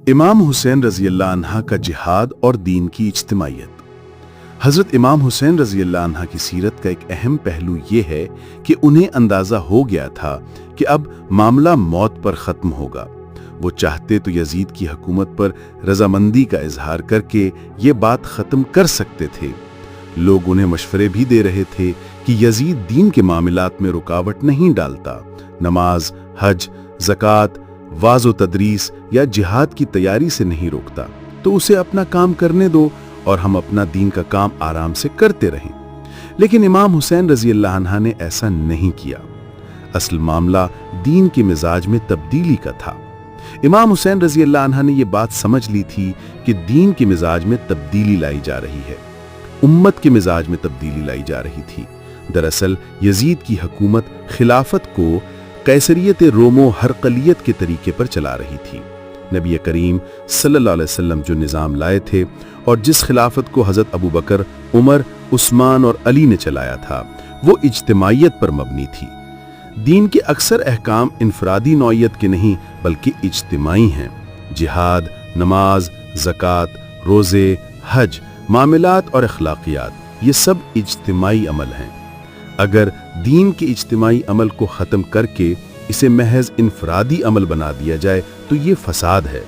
इमाम हुसैन रजी अल्लाह अन्हा का जिहाद और दीन की इज्तिमाइयत। हजरत इमाम हुसैन रजी अल्लाह अन्हा की सीरत का एक अहम पहलू ये है कि उन्हें अंदाजा हो गया था कि अब मामला मौत पर ख़त्म होगा। वो चाहते तो यजीद की हुकूमत पर रजामंदी का इजहार करके ये बात ख़त्म कर सकते थे। लोग उन्हें मशवरे भी दे रहे थे कि यजीद दीन के मामलात में रुकावट नहीं डालता, नमाज, हज, ज़कात, वाज़ो तदरीस या जिहाद की तैयारी से नहीं रोकता, तो उसे अपना काम करने दो और हम अपना दीन का काम आराम से करते रहें। लेकिन इमाम हुसैन रजी अल्लाह अन्हा ने ऐसा नहीं किया। असल मामला दीन के मिजाज में तब्दीली का था। इमाम हुसैन रजी अल्लाह अन्हा ने यह बात समझ ली थी कि दीन के मिजाज में तब्दीली लाई जा रही है, उम्मत के मिजाज में तब्दीली लाई जा रही थी। दरअसल यजीद की हुकूमत खिलाफत को कैसरियत रोमो हरकलियत के तरीके पर चला रही थी। नबी करीम सल्लल्लाहु अलैहि वसल्लम जो निज़ाम लाए थे और जिस खिलाफत को हज़रत अबू बकर, उमर, उस्मान और अली ने चलाया था, वो इज्तिमाइयत पर मबनी थी। दीन के अक्सर अहकाम इनफरादी नौइयत के नहीं बल्कि इज्तिमाई हैं। जिहाद, नमाज, ज़कात, रोज़े, हज, मामलात और अखलाकियात, ये सब इज्तिमाई अमल हैं। अगर दीन के इज्तिमाई अमल को ख़त्म करके इसे महज इनफरादी अमल बना दिया जाए तो ये फसाद है।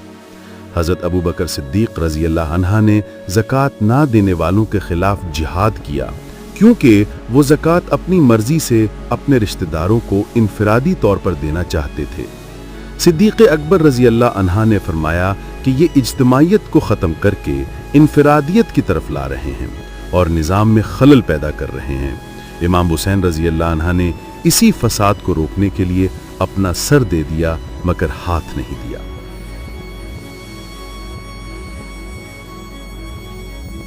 हज़रत अबू बकर सिद्दीक़ रज़ी अल्लाह अन्हा ने ज़कात ना देने वालों के खिलाफ जिहाद किया, क्योंकि वो ज़कात अपनी मर्जी से अपने रिश्तेदारों को इनफरादी तौर पर देना चाहते थे। सिद्दीक़ अकबर रज़ी अल्लाह अन्हा ने फरमाया कि ये इज्तिमाइयत को ख़त्म करके इनफरादियत की तरफ ला रहे हैं और निज़ाम में खलल पैदा कर रहे हैं। इमाम हुसैन रज़ी अल्लाह अन्हा ने इसी फसाद को रोकने के लिए अपना सर दे दिया मगर हाथ नहीं दिया।